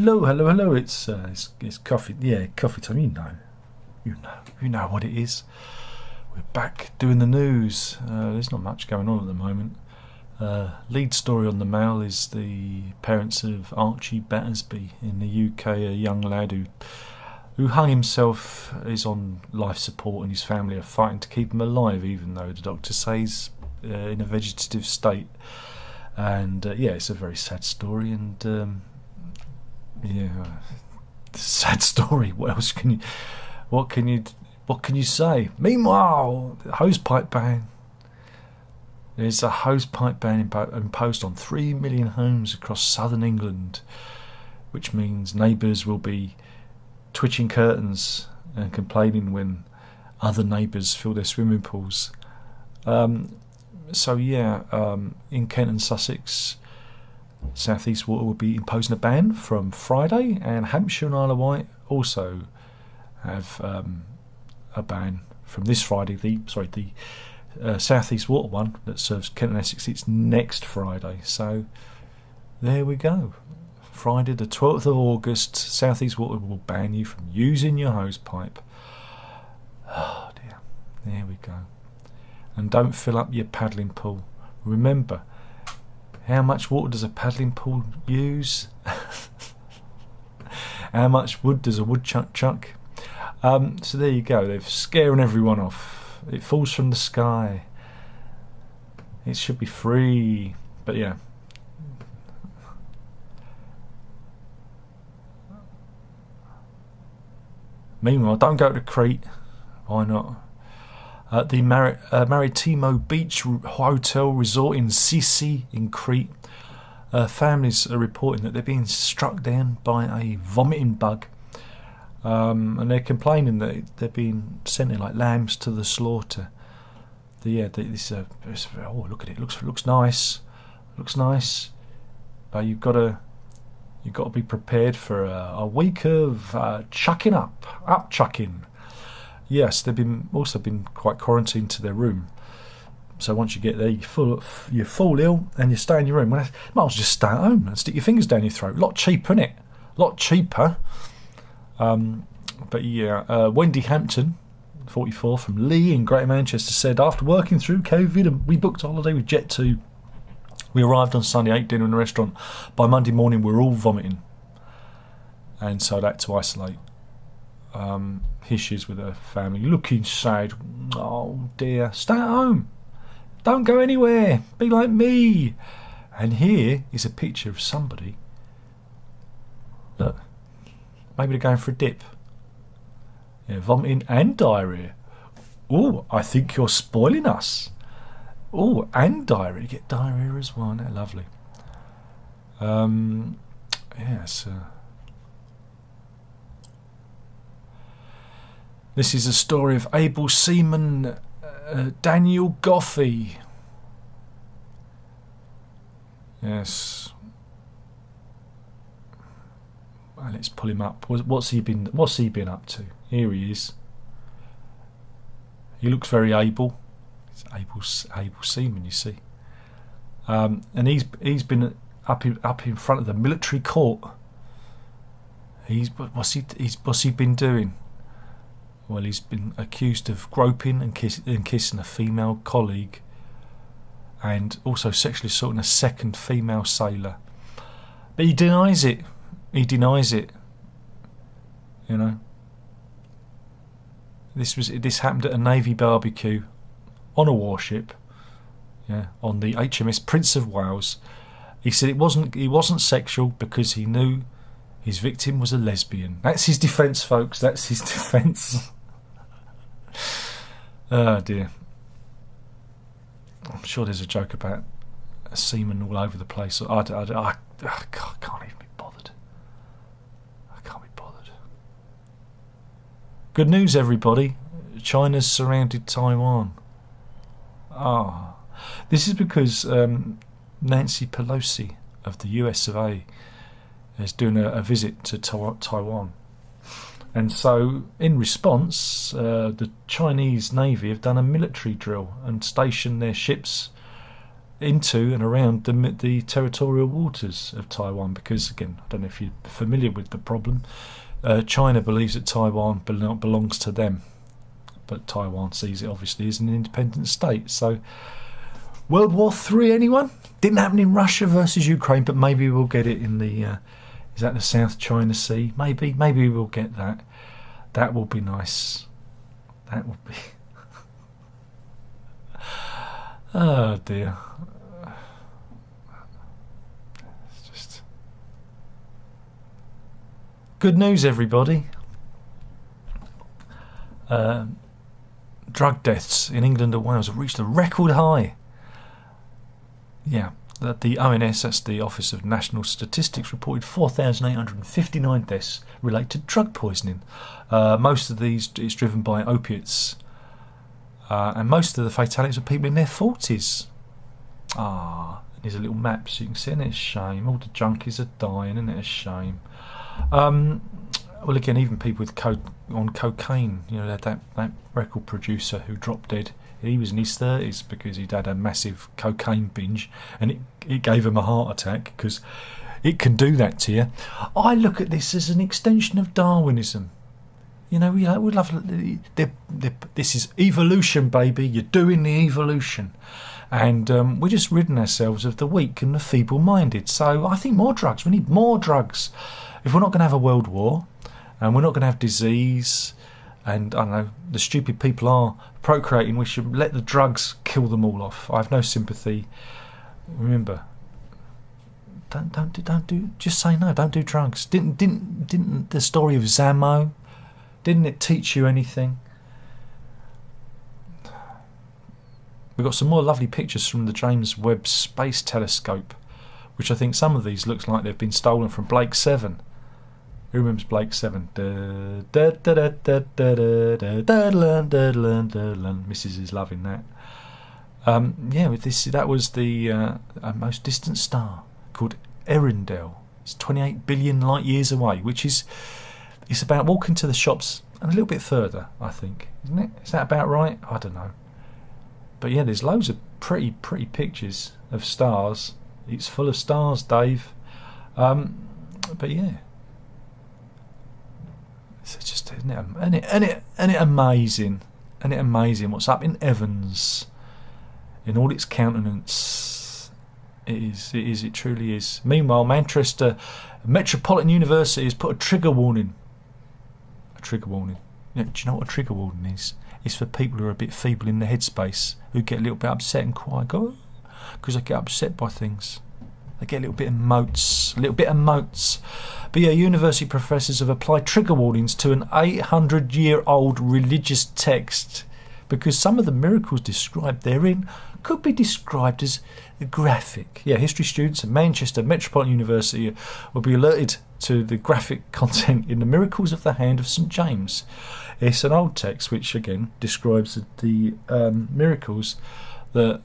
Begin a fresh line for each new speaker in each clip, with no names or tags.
hello. It's coffee. Yeah, coffee time. You know what it is. We're back doing the news. There's not much going on at the moment. Lead story on the Mail is the parents of Archie Battersby in the UK, a young lad who hung himself, is on life support, and his family are fighting to keep him alive, even though the doctor says in a vegetative state. And it's a very sad story. And sad story. What else can you say? Meanwhile, the hosepipe ban. There's a hosepipe ban imposed on 3 million homes across southern England, which means neighbours will be twitching curtains and complaining when other neighbours fill their swimming pools. In Kent and Sussex, South East Water will be imposing a ban from Friday, and Hampshire and Isle of Wight also have a ban from this Friday. The South East Water one that serves Kent and Essex, it's next Friday. So there we go. Friday the 12th of August, South East Water will ban you from using your hose pipe. Oh dear. There we go. And don't fill up your paddling pool. Remember, how much water does a paddling pool use? How much wood does a woodchuck chuck? So there you go. They're scaring everyone off. It falls from the sky. It should be free. But yeah. Meanwhile, don't go to Crete. Why not? The Maritimo Beach Hotel Resort in Sisi in Crete. Families are reporting that they're being struck down by a vomiting bug. And they're complaining that they're being sent in like lambs to the slaughter. Look at it. Looks nice. Looks nice. But you've got to be prepared for a week of chucking up chucking. Yes, they've also been quite quarantined to their room. So once you get there, you fall ill and you stay in your room. Well, might as well just stay at home and stick your fingers down your throat. A lot cheaper, innit? A lot cheaper. Wendy Hampton, 44, from Lee in Greater Manchester, said, after working through COVID, we booked a holiday with Jet2. We arrived on Sunday, ate dinner in a restaurant. By Monday morning, we were all vomiting. And so I had to isolate. Issues with her family, looking sad. Oh dear, stay at home. Don't go anywhere. Be like me. And here is a picture of somebody. Look. Maybe they're going for a dip. Yeah, vomiting and diarrhea. Oh, I think you're spoiling us. Oh, and diarrhea. You get diarrhea as well. Isn't that lovely? This is a story of able seaman Daniel Goffey. Yes. Well, let's pull him up. What's he been up to? Here he is. He looks very able. He's able seaman, you see. And he's been up in front of the military court. What's he been doing? Well, he's been accused of groping and kissing a female colleague, and also sexually assaulting a second female sailor. But he denies it. You know. This happened at a Navy barbecue on a warship, on the HMS Prince of Wales. He said it wasn't sexual because he knew his victim was a lesbian. That's his defence, folks. That's his defence. Oh dear. I'm sure there's a joke about a seaman all over the place. I can't even be bothered. I can't be bothered. Good news, everybody. China's surrounded Taiwan. This is because Nancy Pelosi of the US of A is doing a visit to Taiwan. And so, in response, the Chinese Navy have done a military drill and stationed their ships into and around the territorial waters of Taiwan, because again, I don't know if you're familiar with the problem. China believes that Taiwan belongs to them, but Taiwan sees it obviously as an independent state. So World War III, anyone? Didn't happen in Russia versus Ukraine, but maybe we'll get it in the is that the South China Sea? Maybe we'll get that. That will be nice. That will be oh dear. It's just good news, everybody. Drug deaths in England and Wales have reached a record high. Yeah, the ONS, that's the Office of National Statistics, reported 4,859 deaths related to drug poisoning. Most of these is driven by opiates. And most of the fatalities are people in their 40s. There's a little map so you can see, and it's a shame. All the junkies are dying, isn't it a shame? Well, again, even people on cocaine, you know, that record producer who dropped dead, he was in his 30s because he'd had a massive cocaine binge, and it gave him a heart attack, because it can do that to you. I look at this as an extension of Darwinism. You know, we love this is evolution, baby. You're doing the evolution, and we're just ridding ourselves of the weak and the feeble-minded. So I think more drugs. We need more drugs. If we're not going to have a world war, and we're not going to have disease, and I don't know, the stupid people are procreating, we should let the drugs kill them all off. I have no sympathy. Remember, don't do. Just say no. Don't do drugs. Didn't the story of Zamo? Didn't it teach you anything? We've got some more lovely pictures from the James Webb Space Telescope, which I think some of these looks like they've been stolen from Blake 7. Who remembers Blake 7? Mrs. is loving that. That was the most distant star, called Earendel. It's 28 billion light years away, which is... It's about walking to the shops and a little bit further, I think. Isn't it? Is that about right? I don't know. But yeah, there's loads of pretty pictures of stars. It's full of stars, Dave. But yeah. It's just, isn't it amazing? Isn't it amazing what's up in Evans? In all its countenance. It truly is. Meanwhile, Manchester Metropolitan University has put a trigger warning. Trigger warning. Yeah, do you know what a trigger warning is? It's for people who are a bit feeble in the headspace, who get a little bit upset and cry, because they get upset by things. They get a little bit of motes. But yeah, university professors have applied trigger warnings to an 800-year-old religious text, because some of the miracles described therein could be described as graphic. Yeah, history students at Manchester Metropolitan University will be alerted to the graphic content in the Miracles of the Hand of St. James. It's an old text which again describes the miracles that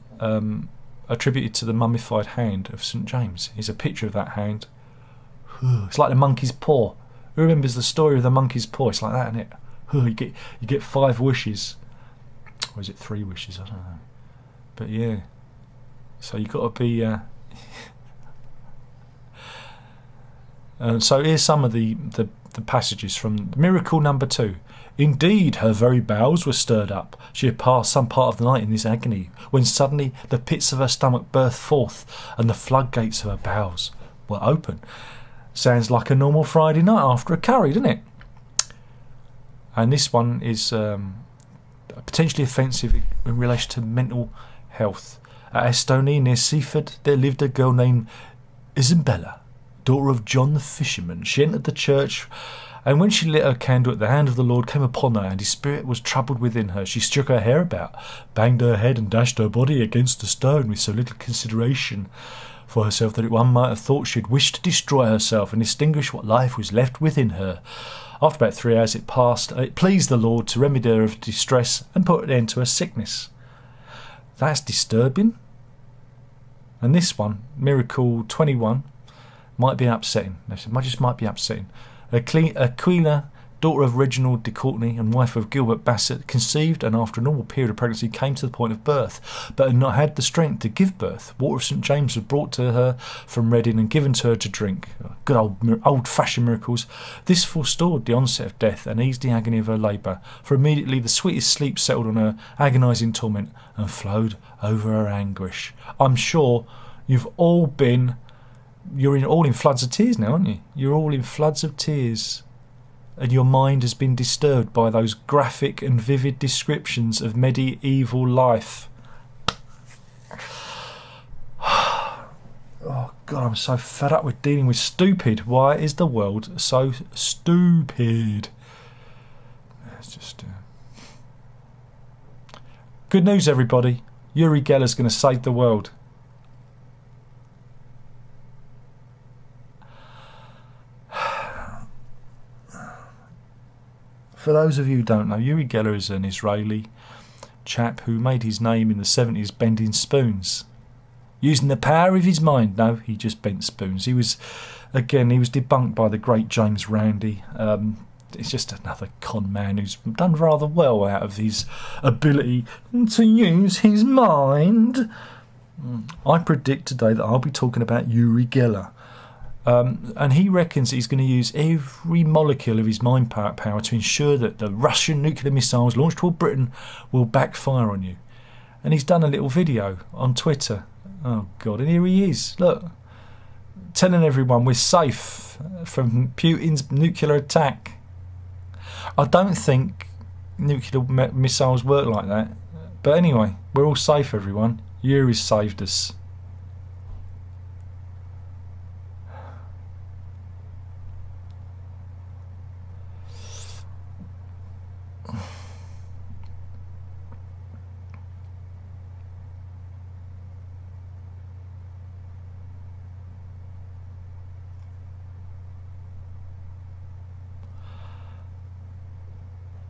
attributed to the mummified hand of St. James. Here's a picture of that hand. It's like the monkey's paw. Who remembers the story of the monkey's paw? It's like that, isn't it? You get 5 wishes. Or is it 3 wishes? I don't know. But yeah. So you've got to be... so here's some of the passages from miracle number 2. Indeed, her very bowels were stirred up. She had passed some part of the night in this agony, when suddenly the pits of her stomach burst forth, and the floodgates of her bowels were open. Sounds like a normal Friday night after a curry, doesn't it? And this one is potentially offensive in relation to mental health. At Estonia, near Seaford, there lived a girl named Isabella, daughter of John the fisherman. She entered the church, and when she lit her candle, the hand of the Lord came upon her, and his spirit was troubled within her. She shook her hair about, banged her head, and dashed her body against a stone with so little consideration for herself that one might have thought she had wished to destroy herself and extinguish what life was left within her. After about 3 hours it passed, and it pleased the Lord to remedy her of distress and put an end to her sickness. That's disturbing. And this one, Miracle 21, might be upsetting. It just might be upsetting. Aquila daughter of Reginald de Courtenay and wife of Gilbert Bassett, conceived and after a normal period of pregnancy came to the point of birth, but had not had the strength to give birth. Water of St James was brought to her from Reading and given to her to drink. Good old-fashioned miracles. This forestalled the onset of death and eased the agony of her labour, for immediately the sweetest sleep settled on her agonising torment and flowed over her anguish. I'm sure you've all been... You're all in floods of tears now, aren't you? You're all in floods of tears. And your mind has been disturbed by those graphic and vivid descriptions of medieval life. Oh, God, I'm so fed up with dealing with stupid. Why is the world so stupid? It's just... Good news, everybody. Uri Geller's going to save the world. For those of you who don't know, Uri Geller is an Israeli chap who made his name in the 70s bending spoons. Using the power of his mind. No, he just bent spoons. He was debunked by the great James Randi. It's just another con man who's done rather well out of his ability to use his mind. I predict today that I'll be talking about Uri Geller. And he reckons he's going to use every molecule of his mind power to ensure that the Russian nuclear missiles launched toward Britain will backfire on you. And he's done a little video on Twitter. Oh, God, and here he is. Look, telling everyone we're safe from Putin's nuclear attack. I don't think nuclear missiles work like that. But anyway, we're all safe, everyone. Yuri's saved us.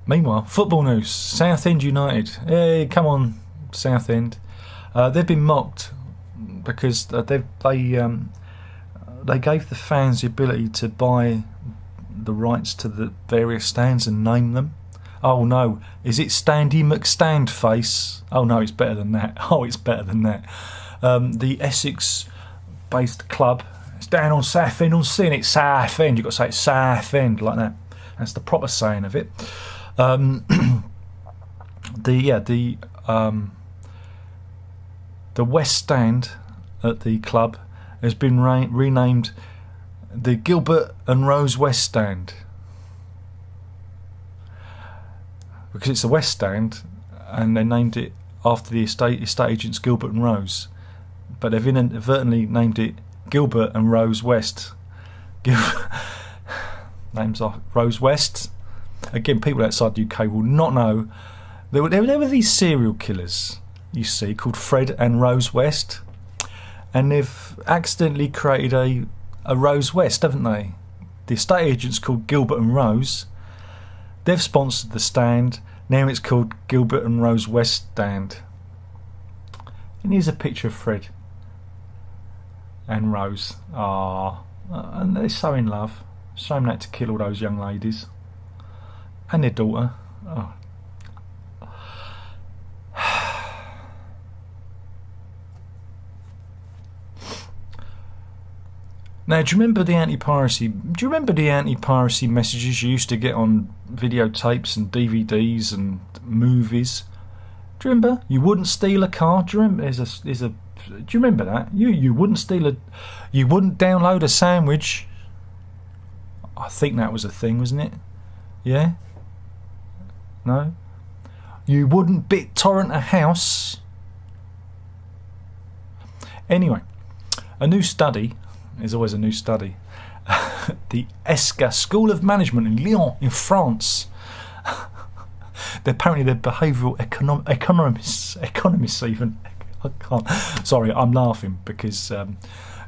Meanwhile, football news. Southend United. Hey, come on, Southend. They've been mocked because they gave the fans the ability to buy the rights to the various stands and name them. Oh no, is it Standy McStandface? Oh no, it's better than that. Oh, it's better than that. The Essex-based club. It's down on Southend on Sin. It's Southend. You've got to say it's Southend like that. That's the proper saying of it. The West Stand at the club has been renamed the Gilbert and Rose West Stand because it's the West Stand, and they named it after the estate agents Gilbert and Rose, but they've inadvertently named it Gilbert and Rose West. Names are Rose West. Again, people outside the UK will not know. There were these serial killers, you see, called Fred and Rose West, and they've accidentally created a Rose West, haven't they? The estate agent's called Gilbert and Rose. They've sponsored the stand. Now it's called Gilbert and Rose West Stand. And here's a picture of Fred and Rose. And they're so in love. Shame they had to kill all those young ladies. And their daughter. Oh. Now, do you remember the anti-piracy? Do you remember the anti-piracy messages you used to get on videotapes and DVDs and movies? Do you remember? You wouldn't steal a car. Do you remember? Do you remember that? You wouldn't steal you wouldn't download a sandwich. I think that was a thing, wasn't it? Yeah. No? You wouldn't BitTorrent a house. Anyway, a new study, there's always a new study, the ESCA School of Management in Lyon in France. They're behavioural economists even. I can't. Sorry, I'm laughing because, so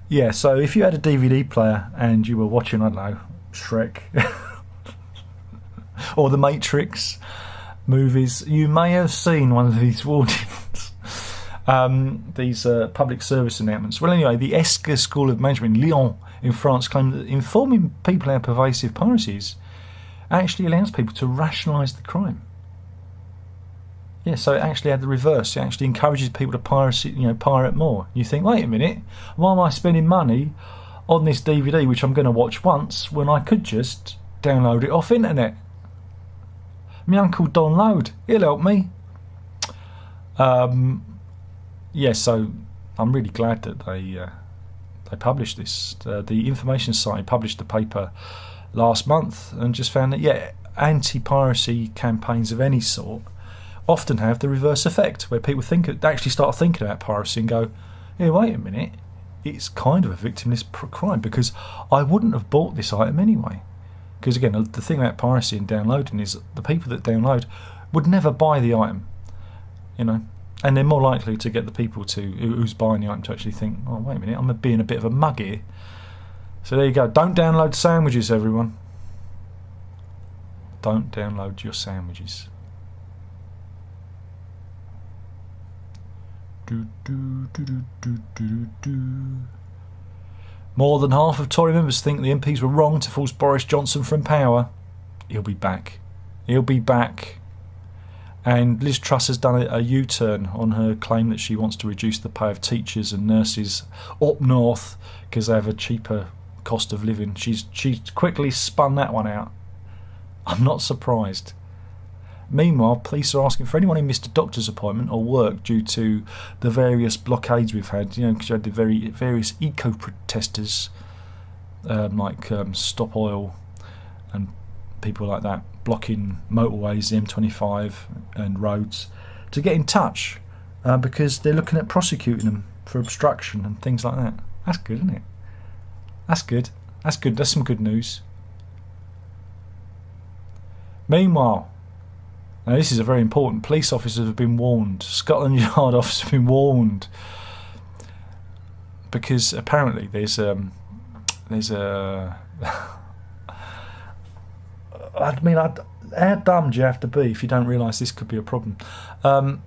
if you had a DVD player and you were watching, I don't know, Shrek or The Matrix movies, you may have seen one of these warnings, these public service announcements. Well, anyway, the ESCA School of Management in Lyon in France claimed that informing people how pervasive piracy is actually allows people to rationalise the crime. Yeah, so it actually had the reverse. It actually encourages people to pirate more. You think, wait a minute, why am I spending money on this DVD which I'm going to watch once when I could just download it off internet? My Uncle Download, he'll help me. Yeah, so I'm really glad that they published this. The Information Society published the paper last month and just found that, yeah, anti-piracy campaigns of any sort often have the reverse effect, where people actually start thinking about piracy and go, yeah, wait a minute, it's kind of a victimless crime because I wouldn't have bought this item anyway. Because again, the thing about piracy and downloading is the people that download would never buy the item, and they're more likely to get the people who's buying the item to actually think, oh, wait a minute, I'm being a bit of a mug here. So there you go. Don't download sandwiches, everyone. Don't download your sandwiches. More than half of Tory members think the MPs were wrong to force Boris Johnson from power. He'll be back. He'll be back. And Liz Truss has done a U-turn on her claim that she wants to reduce the pay of teachers and nurses up north because they have a cheaper cost of living. She's quickly spun that one out. I'm not surprised. Meanwhile, police are asking for anyone who missed a doctor's appointment or work due to the various blockades we've had. Because you had the various eco-protesters like Stop Oil and people like that blocking motorways, the M25 and roads, to get in touch because they're looking at prosecuting them for obstruction and things like that. That's good, isn't it? That's good. That's good. That's some good news. Meanwhile, now this is a very important. Police officers have been warned. Scotland Yard officers have been warned because apparently there's a. I mean, how dumb do you have to be if you don't realise this could be a problem? A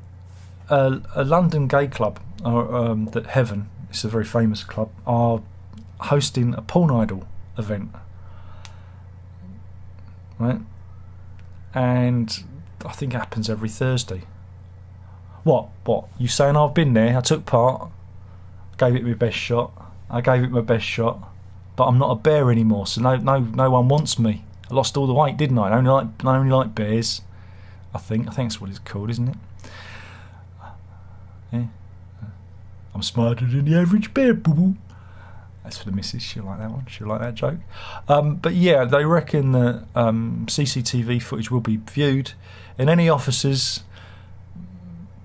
London gay club, that Heaven, it's a very famous club, are hosting a porn idol event, right? And I think it happens every Thursday. What? You saying I've been there? I took part. Gave it my best shot. But I'm not a bear anymore, so no one wants me. I lost all the weight, didn't I? I only like bears. I think that's what it's called, isn't it? Yeah. I'm smarter than the average bear. Boo-boo. That's for the missus. She'll like that one. She'll like that joke. But yeah, they reckon that CCTV footage will be viewed, and any officers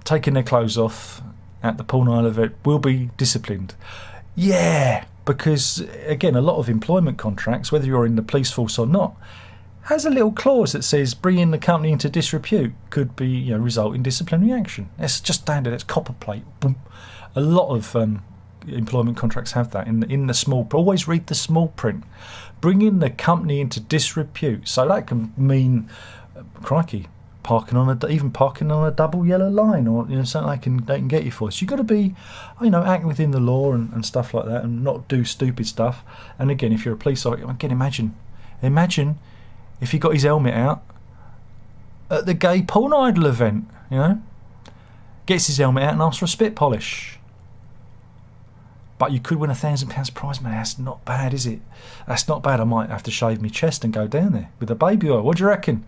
taking their clothes off at the porn idol event will be disciplined. Yeah, because again, a lot of employment contracts, whether you're in the police force or not, has a little clause that says bringing the company into disrepute could be, result in disciplinary action. It's just standard. It's copper plate. Boom. A lot of employment contracts have that in the small. Always read the small print. Bringing the company into disrepute. So that can mean, crikey, parking on a double yellow line, or something they can get you for. So you've got to be, act within the law and stuff like that, and not do stupid stuff. And again, if you're a police officer, again, imagine if he got his helmet out at the gay porn idol event, gets his helmet out and asks for a spit polish. But you could win £1,000 prize money. That's not bad, is it? That's not bad. I might have to shave my chest and go down there with a baby oil. What do you reckon?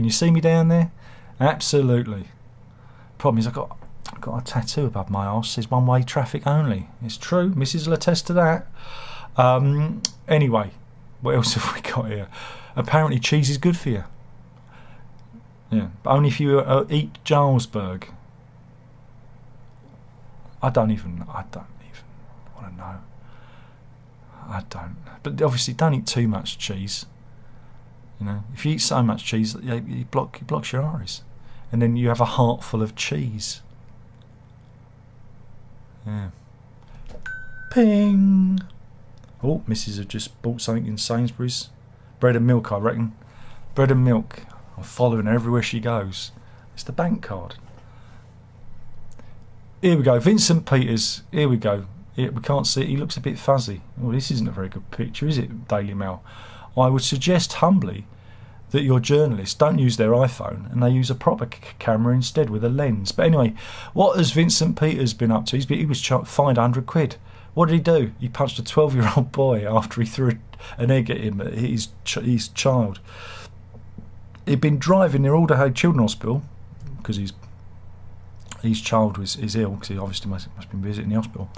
You see me down there? Absolutely. Problem is, I've got a tattoo above my arse. Says one-way traffic only. It's true. Mrs. will attest to that. Anyway, what else have we got here? Apparently, cheese is good for you. Yeah, but only if you eat Jarlsberg. I don't even want to know. I don't. But obviously, don't eat too much cheese. If you eat so much cheese, it blocks your arteries, and then you have a heart full of cheese. Yeah. Ping. Oh, Mrs. have just bought something in Sainsbury's. Bread and milk, I reckon. Bread and milk. I'm following her everywhere she goes. It's the bank card. Here we go. Vincent Peters. Here we go. We can't see it. He looks a bit fuzzy. Well, this isn't a very good picture, is it, Daily Mail? I would suggest humbly that your journalists don't use their iPhone and they use a proper camera instead with a lens. But anyway, what has Vincent Peters been up to? He was fined £100. What did he do? He punched a 12-year-old boy after he threw an egg at him, at his child. He'd been driving near Alderhay Children's Hospital because his child is ill, because he obviously must have been visiting the hospital,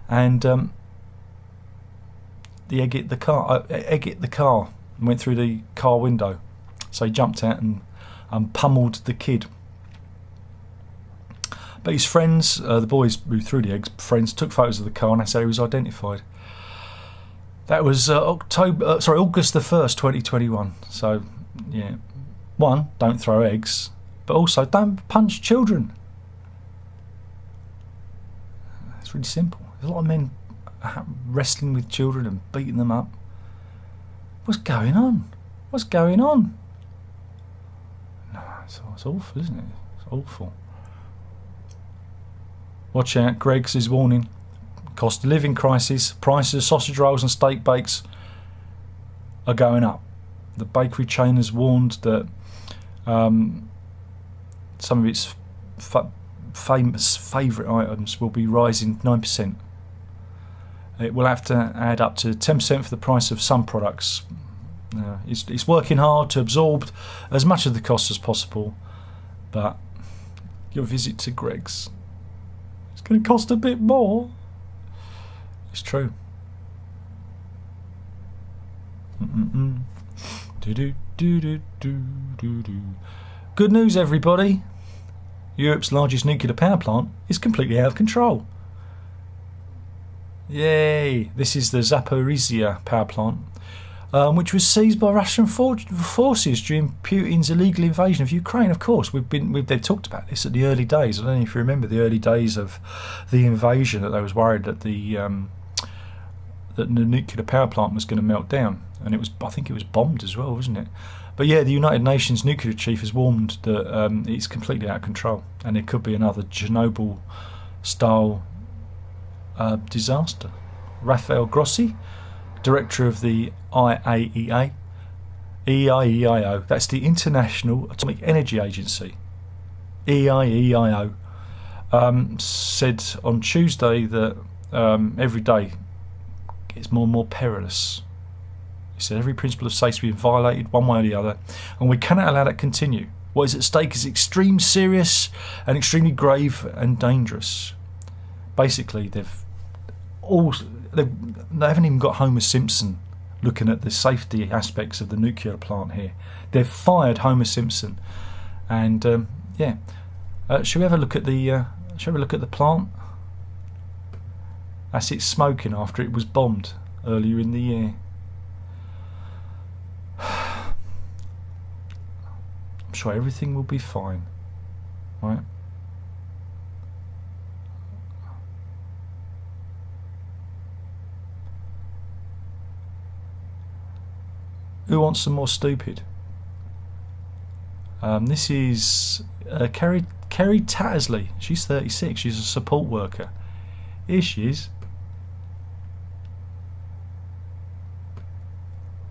and the egg hit the car and went through the car window. So he jumped out and pummeled the kid. But his friends, the boys who threw the eggs, friends took photos of the car, and that's how he was identified. That was August the 1st, 2021. So, yeah. One, don't throw eggs, but also don't punch children. It's really simple. There's a lot of men wrestling with children and beating them up. What's going on? What's going on? No, it's awful, isn't it? It's awful. Watch out, Greggs is warning. Cost of living crisis. Prices of sausage rolls and steak bakes are going up. The bakery chain has warned that some of its famous favourite items will be rising 9%. It will have to add up to 10% for the price of some products. It's working hard to absorb as much of the cost as possible, but your visit to Greggs, it's going to cost a bit more. It's true. Good news, everybody. Europe's largest nuclear power plant is completely out of control. Yay! This is the Zaporizhia power plant, which was seized by Russian forces during Putin's illegal invasion of Ukraine. Of course, they've talked about this at the early days. I don't know if you remember the early days of the invasion, that they was worried that that the nuclear power plant was going to melt down, and I think it was bombed as well, wasn't it? But yeah, the United Nations nuclear chief has warned that it's completely out of control, and it could be another Chernobyl-style disaster. Rafael Grossi, director of the EIEO, that's the International Atomic Energy Agency, EIEIO, said on Tuesday that every day gets more and more perilous. He said every principle of safety has been violated one way or the other, and we cannot allow that to continue. What is at stake is extremely serious and extremely grave and dangerous. Basically, they haven't even got Homer Simpson looking at the safety aspects of the nuclear plant here. They've fired Homer Simpson, and shall we have a look at the plant? That's it smoking after it was bombed earlier in the year. I'm sure everything will be fine, right? Who wants some more stupid? This is Kerry Tattersley. She's 36. She's a support worker. Here she is.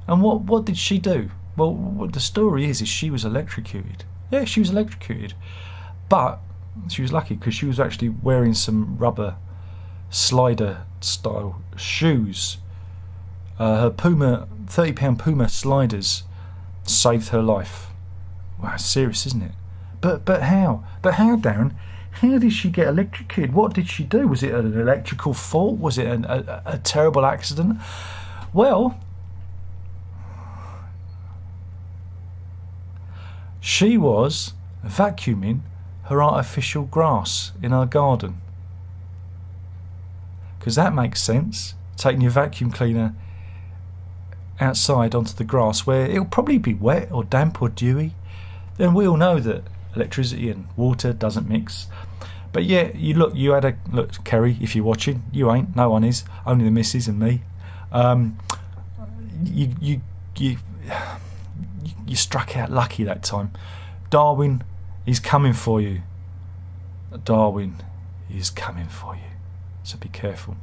And what did she do? Well, what the story is she was electrocuted. Yeah, she was electrocuted. But she was lucky because she was actually wearing some rubber slider-style shoes. Her £30 Puma sliders saved her life. Wow, serious, isn't it? But how? But how, Darren? How did she get electrocuted? What did she do? Was it an electrical fault? Was it a terrible accident? Well, she was vacuuming her artificial grass in her garden. Because that makes sense. Taking your vacuum cleaner outside onto the grass where it'll probably be wet or damp or dewy. Then we all know that electricity and water doesn't mix. But yeah, look, Kerry, if you're watching, you ain't, no one is, only the missus and me. You struck out lucky that time. Darwin is coming for you. Darwin is coming for you. So be careful.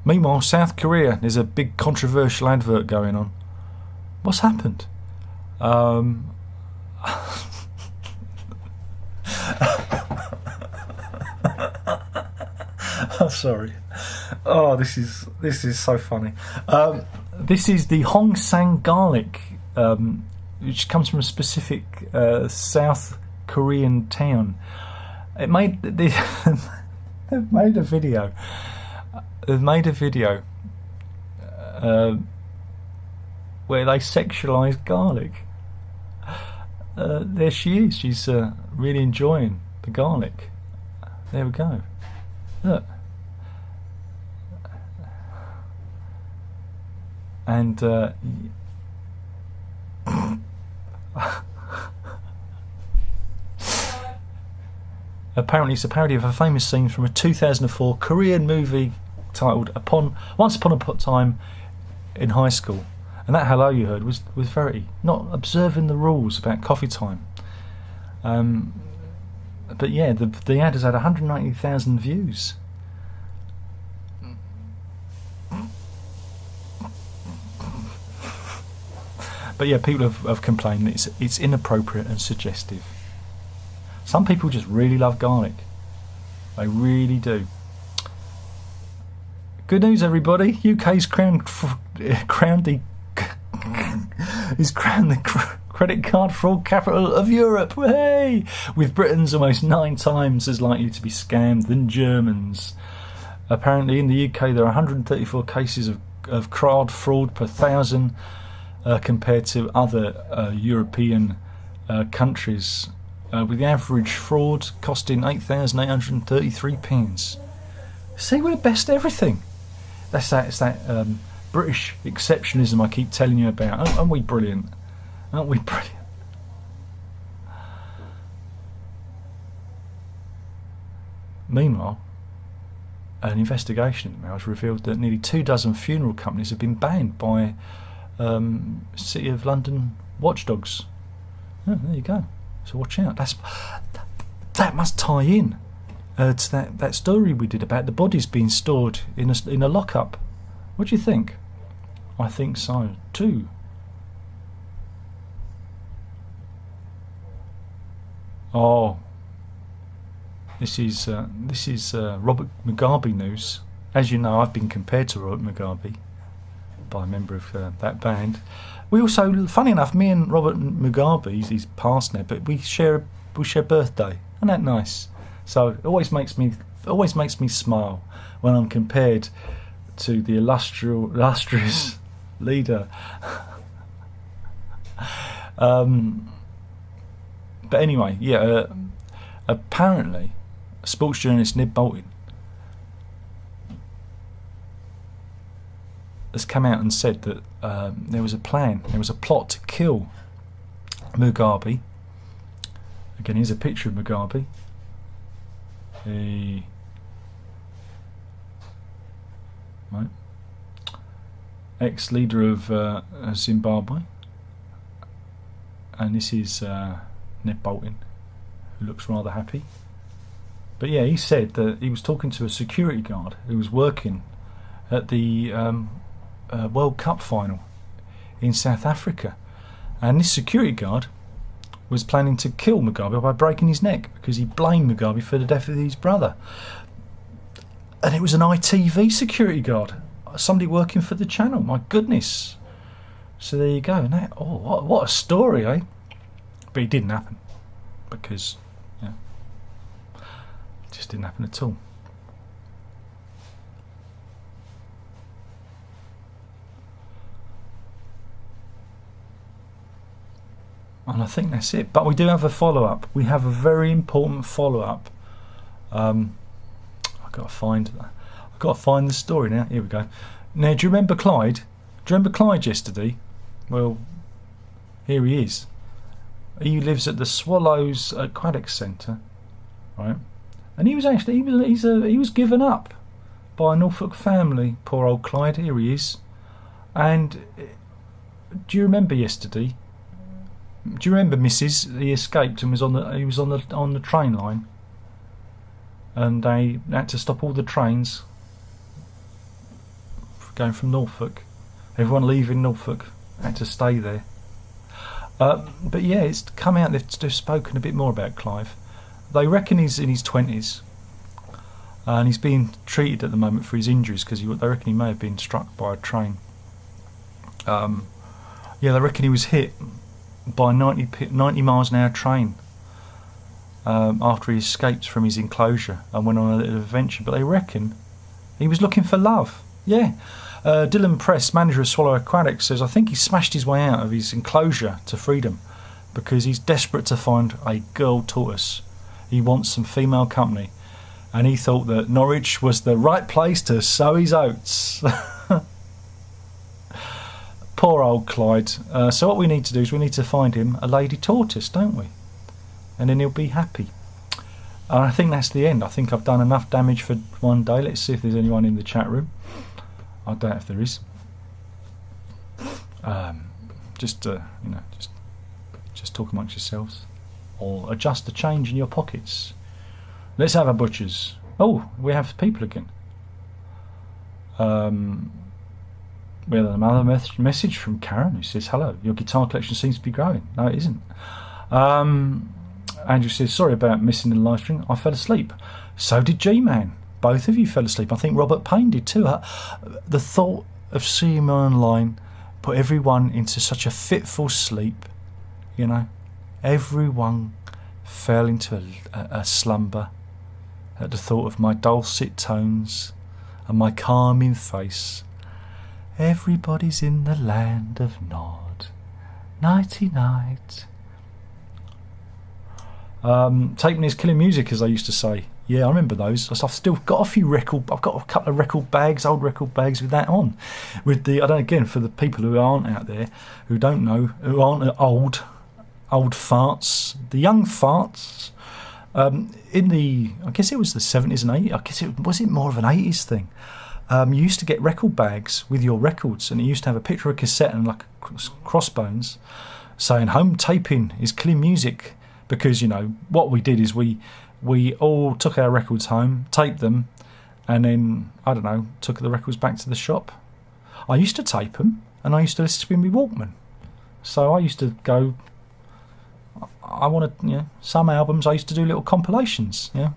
Meanwhile, South Korea, there's a big controversial advert going on. What's happened? Oh, sorry. Oh, this is so funny. This is the Hong Sang garlic, which comes from a specific South Korean town. They've made a video. They've made a video where they sexualise garlic. There she is. She's really enjoying the garlic. There we go. Look. And apparently it's a parody of a famous scene from a 2004 Korean movie titled Once Upon a Time in High School. And that hello you heard was very not observing the rules about coffee time. But yeah, the ad has had 190,000 views. But yeah, people have complained that it's inappropriate and suggestive. Some people just really love garlic. They really do. Good news, everybody! UK's crowned the credit card fraud capital of Europe. Hey! With Britain's almost 9 times as likely to be scammed than Germans. Apparently, in the UK, there are 134 cases of card fraud per 1,000. Compared to other European countries, with the average fraud costing £8,833. See, we're the best at everything. It's that British exceptionalism I keep telling you about. Aren't we brilliant? Aren't we brilliant? Meanwhile, an investigation has revealed that nearly 24 funeral companies have been banned by City of London watchdogs. Oh, there you go. So watch out. That must tie in to that story we did about the bodies being stored in a lockup. What do you think? I think so too. Oh, this is Robert Mugabe news. As you know, I've been compared to Robert Mugabe by a member of that band. We also, funny enough, me and Robert Mugabe, he's passed now, but we share birthday. Isn't that nice? So it always makes me smile when I'm compared to the illustrious leader. But anyway, yeah. Apparently, sports journalist Nib Bolton has come out and said that there was a plot to kill Mugabe. Again, here's a picture of Mugabe, right, ex-leader of Zimbabwe, and this is Ned Bolton, who looks rather happy. But yeah, he said that he was talking to a security guard who was working at the World Cup final in South Africa, and this security guard was planning to kill Mugabe by breaking his neck because he blamed Mugabe for the death of his brother. And it was an ITV security guard, somebody working for the channel. My goodness! So there you go. And that, what a story, eh? But it didn't happen because it just didn't happen at all. And I think that's it. But we do have a follow-up. We have a very important follow-up. I've got to find the story now. Here we go. Now, do you remember Clyde? Do you remember Clyde yesterday? Well, here he is. He lives at the Swallows Aquatics Centre, right? And he was actually he was given up by a Norfolk family. Poor old Clyde. Here he is. And do you remember yesterday? Do you remember Mrs.? He escaped and was on the train line, and they had to stop all the trains going from Norfolk. Everyone leaving Norfolk had to stay there. But yeah, it's come out, they've spoken a bit more about Clive. They reckon he's in his 20s, and he's being treated at the moment for his injuries because they reckon he may have been struck by a train. Yeah, they reckon he was hit by a 90 miles an hour train after he escaped from his enclosure and went on a little adventure. But they reckon he was looking for love. Yeah. Dylan Press, manager of Swallow Aquatic, says, I think he smashed his way out of his enclosure to freedom because he's desperate to find a girl tortoise. He wants some female company, and he thought that Norwich was the right place to sow his oats. Poor old Clyde. So what we need to do is we need to find him a lady tortoise, don't we? And then he'll be happy. And I think that's the end. I think I've done enough damage for one day. Let's see if there's anyone in the chat room. I doubt if there is. Just talk amongst yourselves, or adjust the change in your pockets. Let's have a butcher's. Oh, we have people again. We have another message from Karen who says, hello, your guitar collection seems to be growing. No, it isn't. Andrew says, sorry about missing the live stream. I fell asleep. So did G-Man. Both of you fell asleep. I think Robert Payne did too. The thought of seeing him online put everyone into such a fitful sleep. You know, everyone fell into a slumber at the thought of my dulcet tones and my calming face. Everybody's in the land of Nod. Nighty night. Tape is killing music, as I used to say. Yeah, I remember those. I've still got a few I've got a couple of record bags, old record bags with that on. With the, again, for the people who aren't out there, who don't know, who aren't old farts, the young farts. In the, I guess it was the 70s and 80s. I guess was it more of an 80s thing. You used to get record bags with your records, and it used to have a picture of a cassette and like crossbones saying home taping is killing music, because, you know, what we did is we all took our records home, taped them, and then, I don't know, took the records back to the shop. I used to tape them, and I used to listen to them with Walkman. So I used to go, I wanted, you know, some albums I used to do little compilations, you know,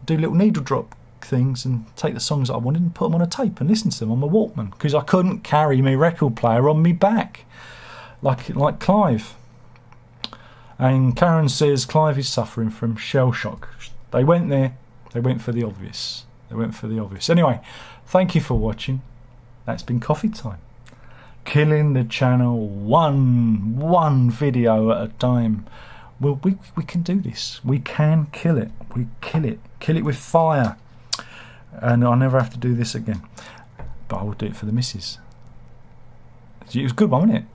do little needle drop things and take the songs that I wanted and put them on a tape and listen to them on my Walkman, because I couldn't carry my record player on me back like Clive. And Karen says Clive is suffering from shell shock. They went there. They went for the obvious. Anyway, thank you for watching. That's been Coffee Time. Killing the channel one video at a time. Well, we can do this. We can kill it. We kill it. Kill it with fire. And I'll never have to do this again. But I will do it for the missus. It was a good one, wasn't it?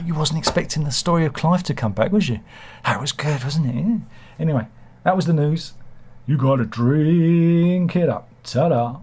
You wasn't expecting the story of Clive to come back, was you? That was good, wasn't it? Yeah. Anyway, that was the news. You gotta drink it up. Ta-da.